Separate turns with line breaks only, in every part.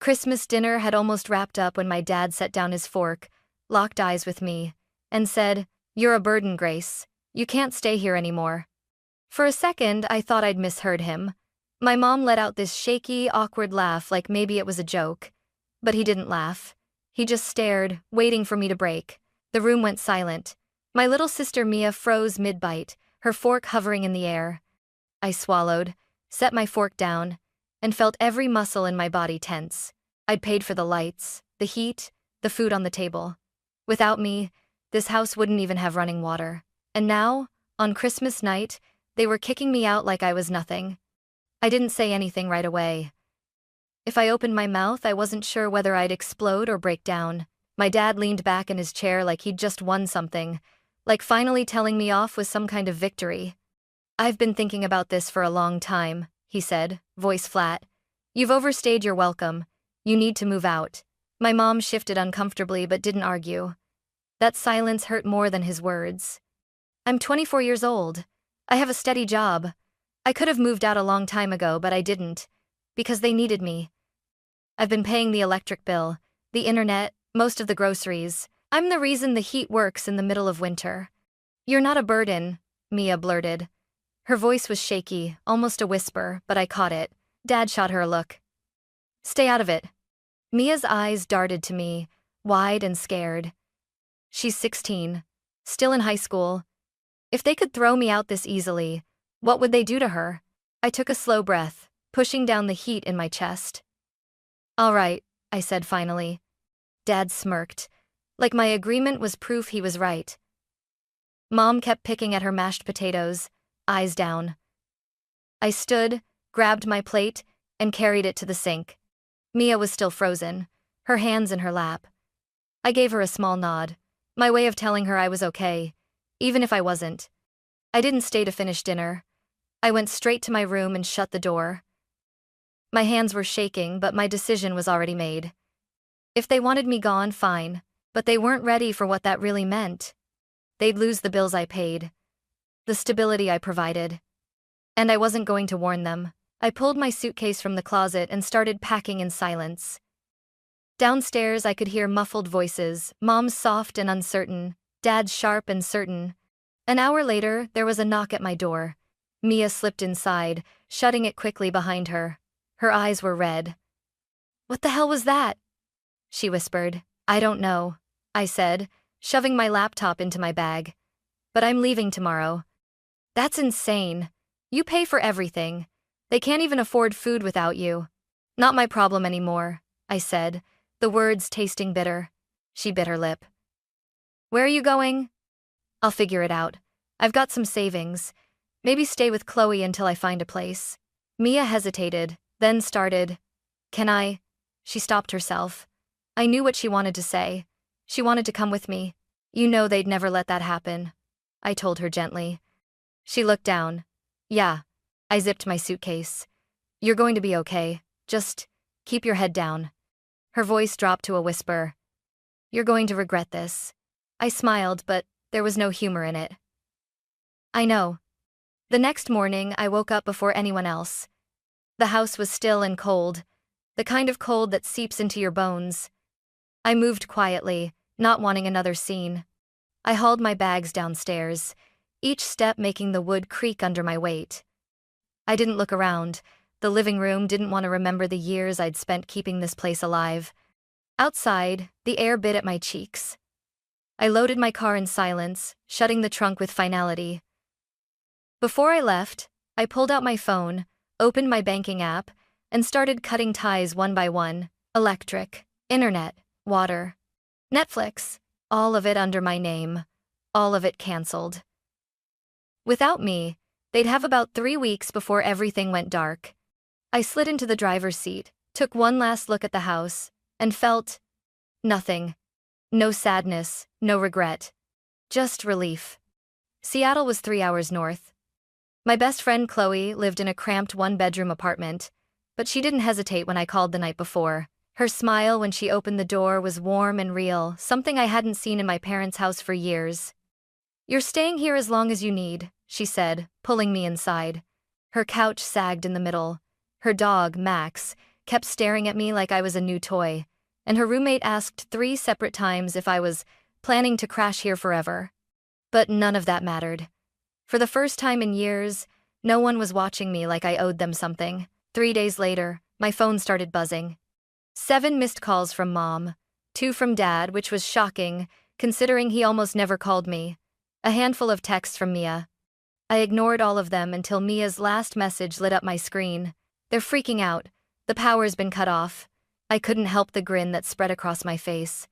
Christmas dinner had almost wrapped up when my dad set down his fork, locked eyes with me, and said, "You're a burden, Grace. You can't stay here anymore." For a second, I thought I'd misheard him. My mom let out this shaky, awkward laugh like maybe it was a joke. But he didn't laugh. He just stared, waiting for me to break. The room went silent. My little sister Mia froze mid-bite, her fork hovering in the air. I swallowed, set my fork down, and felt every muscle in my body tense. I'd paid for the lights, the heat, the food on the table. Without me, this house wouldn't even have running water. And now, on Christmas night, they were kicking me out like I was nothing. I didn't say anything right away. If I opened my mouth, I wasn't sure whether I'd explode or break down. My dad leaned back in his chair like he'd just won something, like finally telling me off was some kind of victory. "I've been thinking about this for a long time," he said, voice flat. "You've overstayed your welcome. You need to move out." My mom shifted uncomfortably but didn't argue. That silence hurt more than his words. "I'm 24 years old. I have a steady job. I could have moved out a long time ago, but I didn't. Because they needed me. I've been paying the electric bill, the internet, most of the groceries. I'm the reason the heat works in the middle of winter." "You're not a burden," Mia blurted. Her voice was shaky, almost a whisper, but I caught it. Dad shot her a look. "Stay out of it." Mia's eyes darted to me, wide and scared. She's 16, still in high school. If they could throw me out this easily, what would they do to her? I took a slow breath, pushing down the heat in my chest. "All right," I said finally. Dad smirked, like my agreement was proof he was right. Mom kept picking at her mashed potatoes, eyes down. I stood, grabbed my plate, and carried it to the sink. Mia was still frozen, her hands in her lap. I gave her a small nod, my way of telling her I was okay, even if I wasn't. I didn't stay to finish dinner. I went straight to my room and shut the door. My hands were shaking, but my decision was already made. If they wanted me gone, fine, but they weren't ready for what that really meant. They'd lose the bills I paid, the stability I provided. And I wasn't going to warn them. I pulled my suitcase from the closet and started packing in silence. Downstairs, I could hear muffled voices, Mom's soft and uncertain, Dad's sharp and certain. An hour later, there was a knock at my door. Mia slipped inside, shutting it quickly behind her. Her eyes were red. "What the hell was that?" she whispered. "I don't know," I said, shoving my laptop into my bag. "But I'm leaving tomorrow." "That's insane. You pay for everything. They can't even afford food without you." "Not my problem anymore," I said, the words tasting bitter. She bit her lip. "Where are you going?" "I'll figure it out. I've got some savings. Maybe stay with Chloe until I find a place." Mia hesitated, then started. "Can I?" She stopped herself. I knew what she wanted to say. She wanted to come with me. "You know they'd never let that happen," I told her gently. She looked down. "Yeah." I zipped my suitcase. "You're going to be okay. Just keep your head down." Her voice dropped to a whisper. "You're going to regret this." I smiled, but there was no humor in it. "I know." The next morning, I woke up before anyone else. The house was still and cold, the kind of cold that seeps into your bones. I moved quietly, not wanting another scene. I hauled my bags downstairs, each step making the wood creak under my weight. I didn't look around. The living room didn't want to remember the years I'd spent keeping this place alive. Outside, the air bit at my cheeks. I loaded my car in silence, shutting the trunk with finality. Before I left, I pulled out my phone, opened my banking app, and started cutting ties one by one. Electric, internet, water, Netflix, all of it under my name, all of it canceled. Without me, they'd have about 3 weeks before everything went dark. I slid into the driver's seat, took one last look at the house, and felt nothing. No sadness, no regret. Just relief. Seattle was 3 hours north. My best friend Chloe lived in a cramped one-bedroom apartment, but she didn't hesitate when I called the night before. Her smile when she opened the door was warm and real, something I hadn't seen in my parents' house for years. "You're staying here as long as you need," she said, pulling me inside. Her couch sagged in the middle. Her dog, Max, kept staring at me like I was a new toy, and her roommate asked 3 separate times if I was planning to crash here forever. But none of that mattered. For the first time in years, no one was watching me like I owed them something. 3 days later, my phone started buzzing. 7 missed calls from Mom, 2 from Dad, which was shocking, considering he almost never called me. A handful of texts from Mia. I ignored all of them until Mia's last message lit up my screen. They're freaking out. The power's been cut off. I couldn't help the grin that spread across my face.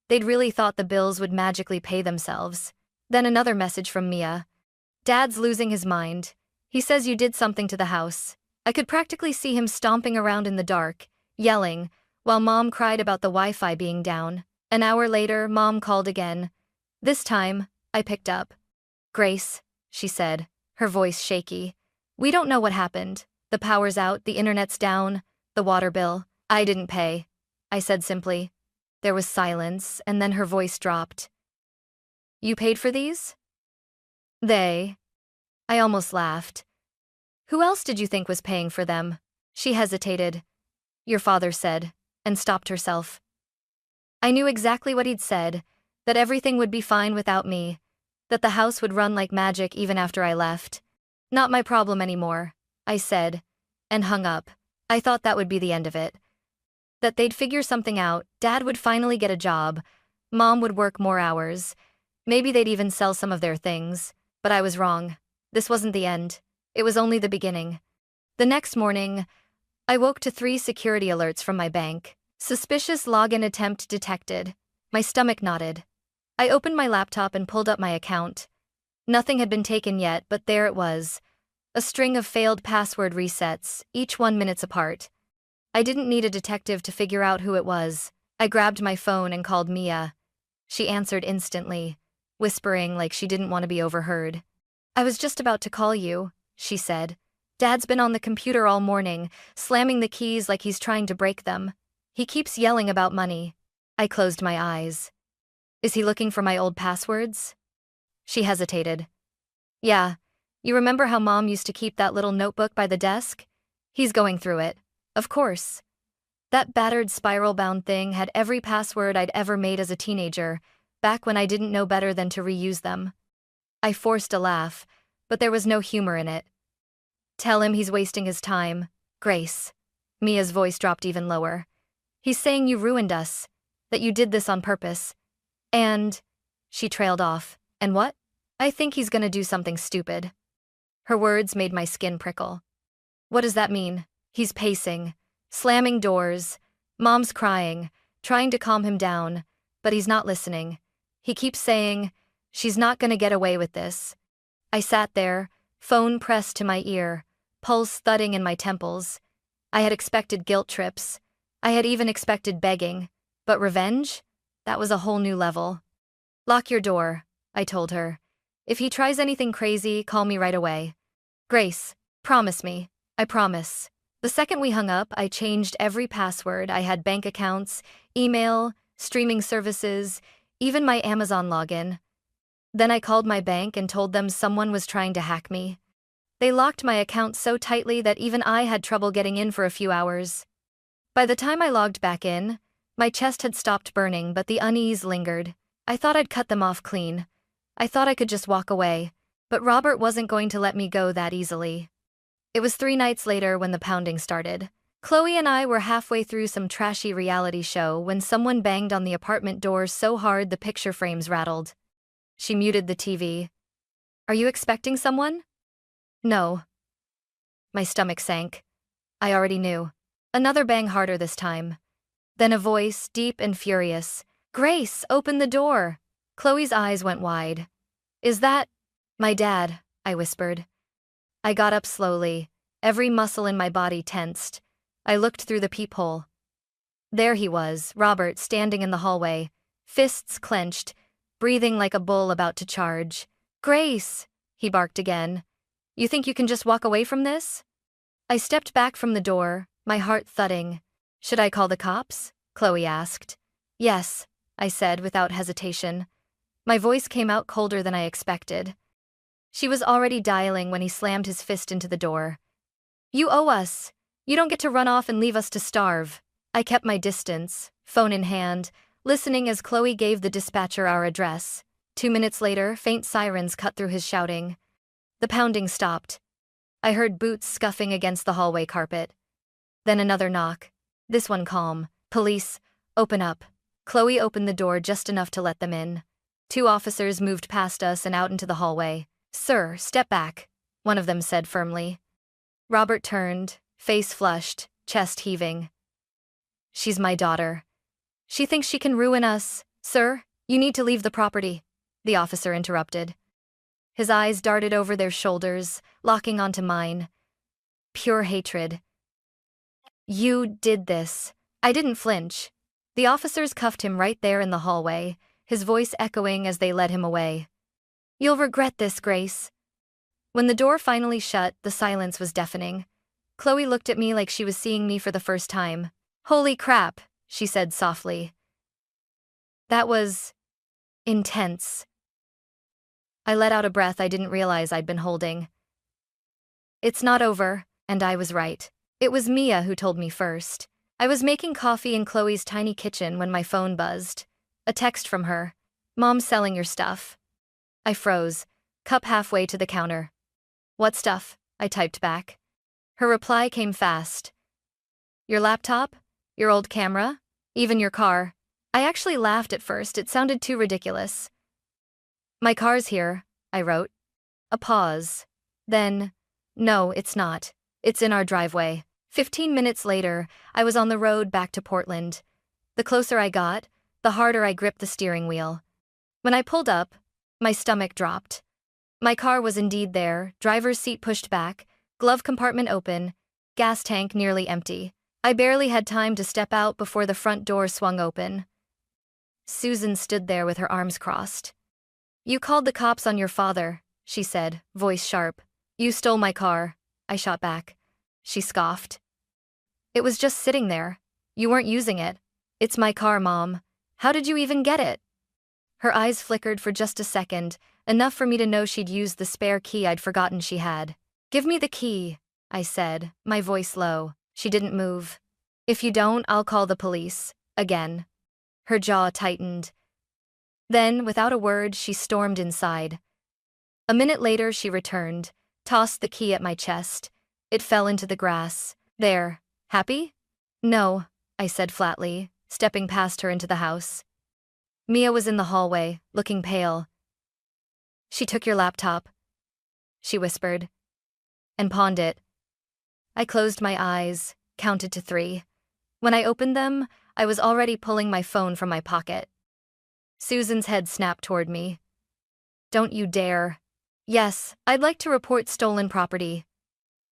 They'd really thought the bills would magically pay themselves. Then another message from Mia. Dad's losing his mind. He says you did something to the house. I could practically see him stomping around in the dark, yelling, while Mom cried about the Wi-Fi being down. An hour later, Mom called again. This time, I picked up. Grace, she said, her voice shaky. We don't know what happened. The power's out, the internet's down, the water bill. I didn't pay, I said simply. There was silence, and then her voice dropped. You paid for these? They. I almost laughed. Who else did you think was paying for them? She hesitated. Your father said, and stopped herself. I knew exactly what he'd said, that everything would be fine without me, that the house would run like magic even after I left. Not my problem anymore, I said, and hung up. I thought that would be the end of it. That they'd figure something out, Dad would finally get a job, Mom would work more hours, maybe they'd even sell some of their things, but I was wrong. This wasn't the end. It was only the beginning. The next morning, I woke to 3 security alerts from my bank. Suspicious login attempt detected. My stomach knotted. I opened my laptop and pulled up my account. Nothing had been taken yet, but there it was. A string of failed password resets, each 1 minute apart. I didn't need a detective to figure out who it was. I grabbed my phone and called Mia. She answered instantly, whispering like she didn't want to be overheard. I was just about to call you, she said. Dad's been on the computer all morning, slamming the keys like he's trying to break them. He keeps yelling about money. I closed my eyes. Is he looking for my old passwords? She hesitated. Yeah, you remember how Mom used to keep that little notebook by the desk? He's going through it. Of course. That battered spiral-bound thing had every password I'd ever made as a teenager, back when I didn't know better than to reuse them. I forced a laugh, but there was no humor in it. Tell him he's wasting his time, Grace. Mia's voice dropped even lower. He's saying you ruined us, that you did this on purpose. And... She trailed off. And what? I think he's gonna do something stupid. Her words made my skin prickle. What does that mean? He's pacing, slamming doors. Mom's crying, trying to calm him down, but he's not listening. He keeps saying, she's not gonna get away with this. I sat there, phone pressed to my ear, pulse thudding in my temples. I had expected guilt trips. I had even expected begging. But revenge? That was a whole new level. Lock your door, I told her. If he tries anything crazy, call me right away. Grace, promise me. I promise. The second we hung up, I changed every password. I had bank accounts, email, streaming services, even my Amazon login. Then I called my bank and told them someone was trying to hack me. They locked my account so tightly that even I had trouble getting in for a few hours. By the time I logged back in, my chest had stopped burning, but the unease lingered. I thought I'd cut them off clean. I thought I could just walk away, but Robert wasn't going to let me go that easily. It was 3 nights later when the pounding started. Chloe and I were halfway through some trashy reality show when someone banged on the apartment door so hard the picture frames rattled. She muted the TV. Are you expecting someone? No. My stomach sank. I already knew. Another bang harder this time. Then a voice, deep and furious. Grace, open the door. Chloe's eyes went wide. Is that my dad? I whispered. I got up slowly, every muscle in my body tensed. I looked through the peephole. There he was, Robert, standing in the hallway, fists clenched, breathing like a bull about to charge. Grace, he barked again. You think you can just walk away from this? I stepped back from the door, my heart thudding. Should I call the cops? Chloe asked. Yes, I said without hesitation. My voice came out colder than I expected. She was already dialing when he slammed his fist into the door. You owe us. You don't get to run off and leave us to starve. I kept my distance, phone in hand, listening as Chloe gave the dispatcher our address. 2 minutes later, faint sirens cut through his shouting. The pounding stopped. I heard boots scuffing against the hallway carpet. Then another knock. This one calm. Police, open up. Chloe opened the door just enough to let them in. 2 officers moved past us and out into the hallway. Sir, step back, one of them said firmly. Robert turned, face flushed, chest heaving. She's my daughter. She thinks she can ruin us. Sir, you need to leave the property, the officer interrupted. His eyes darted over their shoulders, locking onto mine. Pure hatred. You did this. I didn't flinch. The officers cuffed him right there in the hallway, his voice echoing as they led him away. You'll regret this, Grace. When the door finally shut, the silence was deafening. Chloe looked at me like she was seeing me for the first time. Holy crap, she said softly. That was intense. I let out a breath I didn't realize I'd been holding. It's not over, and I was right. It was Mia who told me first. I was making coffee in Chloe's tiny kitchen when my phone buzzed. A text from her. Mom's selling your stuff. I froze, cup halfway to the counter. What stuff? I typed back. Her reply came fast. Your laptop? Your old camera? Even your car? I actually laughed at first, it sounded too ridiculous. My car's here, I wrote. A pause. Then, no, it's not. It's in our driveway. 15 minutes later, I was on the road back to Portland. The closer I got, the harder I gripped the steering wheel. When I pulled up, my stomach dropped. My car was indeed there, driver's seat pushed back, glove compartment open, gas tank nearly empty. I barely had time to step out before the front door swung open. Susan stood there with her arms crossed. You called the cops on your father, she said, voice sharp. You stole my car, I shot back. She scoffed. It was just sitting there. You weren't using it. It's my car, Mom. How did you even get it? Her eyes flickered for just a second, enough for me to know she'd used the spare key I'd forgotten she had. Give me the key, I said, my voice low. She didn't move. If you don't, I'll call the police. Again. Her jaw tightened. Then, without a word, she stormed inside. A minute later, she returned, tossed the key at my chest. It fell into the grass. There. Happy? No, I said flatly, stepping past her into the house. Mia was in the hallway, looking pale. She took your laptop, she whispered, and pawned it. I closed my eyes, counted to 3. When I opened them, I was already pulling my phone from my pocket. Susan's head snapped toward me. Don't you dare. Yes, I'd like to report stolen property,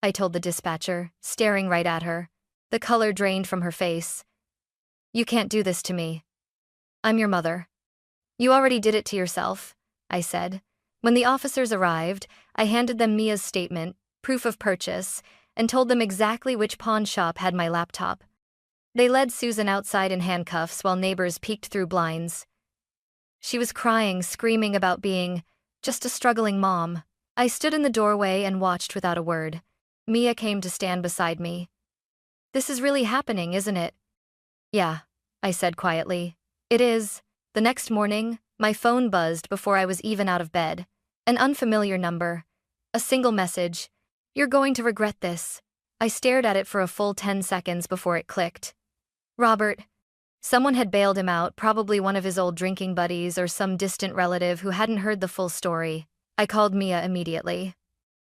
I told the dispatcher, staring right at her. The color drained from her face. You can't do this to me. I'm your mother. You already did it to yourself, I said. When the officers arrived, I handed them Mia's statement, proof of purchase, and told them exactly which pawn shop had my laptop. They led Susan outside in handcuffs while neighbors peeked through blinds. She was crying, screaming about being just a struggling mom. I stood in the doorway and watched without a word. Mia came to stand beside me. This is really happening, isn't it? Yeah, I said quietly. It is. The next morning, my phone buzzed before I was even out of bed. An unfamiliar number. A single message. You're going to regret this. I stared at it for a full 10 seconds before it clicked. Robert. Someone had bailed him out, probably one of his old drinking buddies or some distant relative who hadn't heard the full story. I called Mia immediately.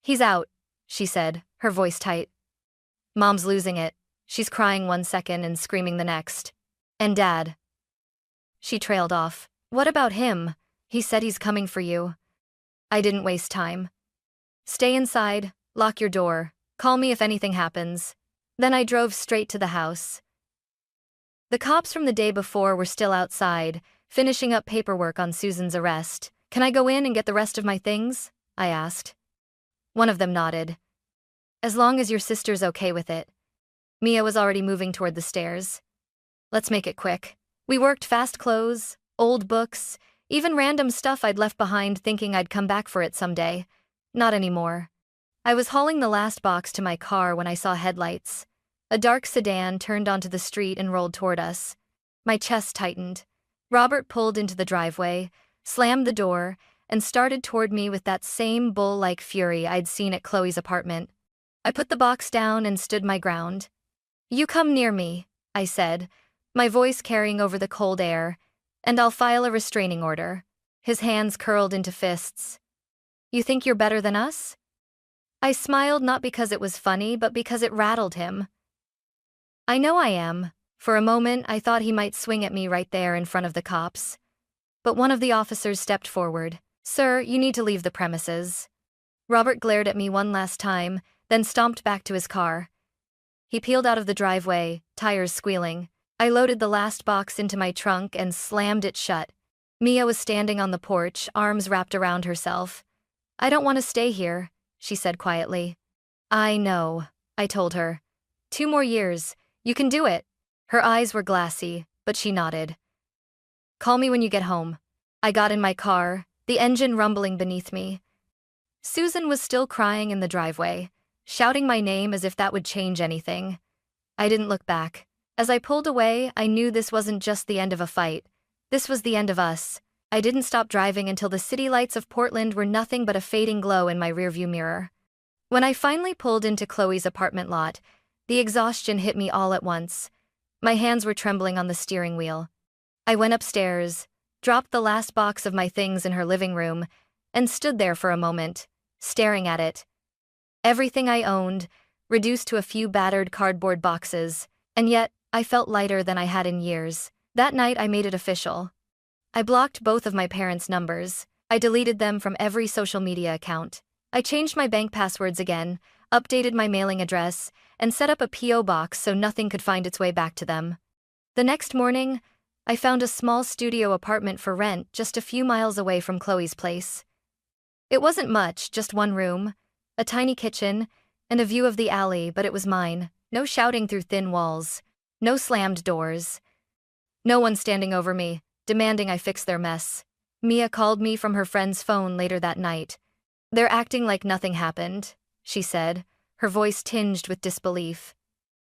He's out, she said, her voice tight. Mom's losing it. She's crying 1 second and screaming the next. And Dad. She trailed off. What about him? He said he's coming for you. I didn't waste time. Stay inside, lock your door, call me if anything happens. Then I drove straight to the house. The cops from the day before were still outside, finishing up paperwork on Susan's arrest. Can I go in and get the rest of my things? I asked. One of them nodded. As long as your sister's okay with it. Mia was already moving toward the stairs. Let's make it quick. We worked fast clothes, old books, even random stuff I'd left behind thinking I'd come back for it someday. Not anymore. I was hauling the last box to my car when I saw headlights. A dark sedan turned onto the street and rolled toward us. My chest tightened. Robert pulled into the driveway, slammed the door, and started toward me with that same bull-like fury I'd seen at Chloe's apartment. I put the box down and stood my ground. "You come near me," I said, my voice carrying over the cold air, "and I'll file a restraining order." His hands curled into fists. "You think you're better than us?" I smiled, not because it was funny, but because it rattled him. "I know I am." For a moment, I thought he might swing at me right there in front of the cops. But one of the officers stepped forward. "Sir, you need to leave the premises." Robert glared at me one last time, then stomped back to his car. He peeled out of the driveway, tires squealing. I loaded the last box into my trunk and slammed it shut. Mia was standing on the porch, arms wrapped around herself. "I don't want to stay here," she said quietly. "I know," I told her. "2 more years. You can do it." Her eyes were glassy, but she nodded. "Call me when you get home." I got in my car, the engine rumbling beneath me. Susan was still crying in the driveway, shouting my name as if that would change anything. I didn't look back. As I pulled away, I knew this wasn't just the end of a fight. This was the end of us. I didn't stop driving until the city lights of Portland were nothing but a fading glow in my rearview mirror. When I finally pulled into Chloe's apartment lot, the exhaustion hit me all at once. My hands were trembling on the steering wheel. I went upstairs, dropped the last box of my things in her living room, and stood there for a moment, staring at it. Everything I owned, reduced to a few battered cardboard boxes, and yet I felt lighter than I had in years. That night I made it official. I blocked both of my parents' numbers. I deleted them from every social media account. I changed my bank passwords again, updated my mailing address, and set up a P.O. box so nothing could find its way back to them. The next morning, I found a small studio apartment for rent just a few miles away from Chloe's place. It wasn't much, just one room, a tiny kitchen, and a view of the alley, but it was mine. No shouting through thin walls, no slammed doors, no one standing over me, demanding I fix their mess. Mia called me from her friend's phone later that night. "They're acting like nothing happened," she said, her voice tinged with disbelief.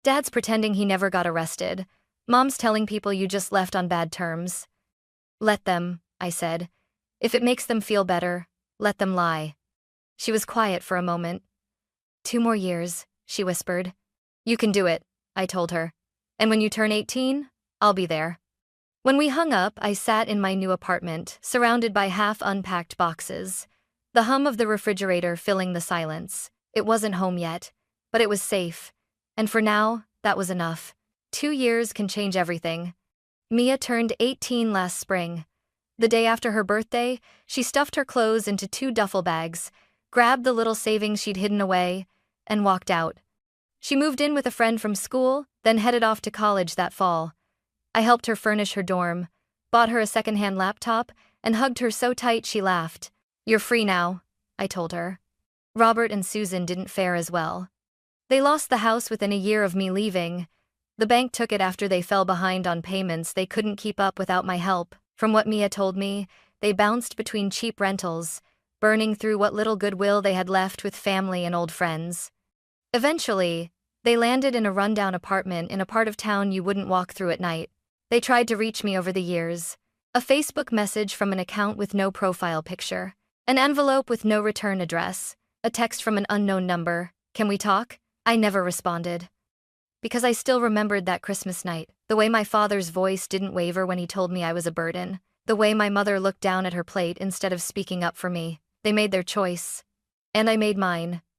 "Dad's pretending he never got arrested. Mom's telling people you just left on bad terms." "Let them," I said. "If it makes them feel better, let them lie." She was quiet for a moment. "2 more years," she whispered. "You can do it," I told her. "And when you turn 18, I'll be there." When we hung up, I sat in my new apartment, surrounded by half-unpacked boxes, the hum of the refrigerator filling the silence. It wasn't home yet, but it was safe. And for now, that was enough. 2 years can change everything. Mia turned 18 last spring. The day after her birthday, she stuffed her clothes into 2 duffel bags, grabbed the little savings she'd hidden away, and walked out. She moved in with a friend from school, then headed off to college that fall. I helped her furnish her dorm, bought her a secondhand laptop, and hugged her so tight she laughed. "You're free now," I told her. Robert and Susan didn't fare as well. They lost the house within a year of me leaving. The bank took it after they fell behind on payments they couldn't keep up without my help. From what Mia told me, they bounced between cheap rentals, burning through what little goodwill they had left with family and old friends. Eventually, they landed in a rundown apartment in a part of town you wouldn't walk through at night. They tried to reach me over the years. A Facebook message from an account with no profile picture. An envelope with no return address. A text from an unknown number. "Can we talk?" I never responded. Because I still remembered that Christmas night. The way my father's voice didn't waver when he told me I was a burden. The way my mother looked down at her plate instead of speaking up for me. They made their choice. And I made mine.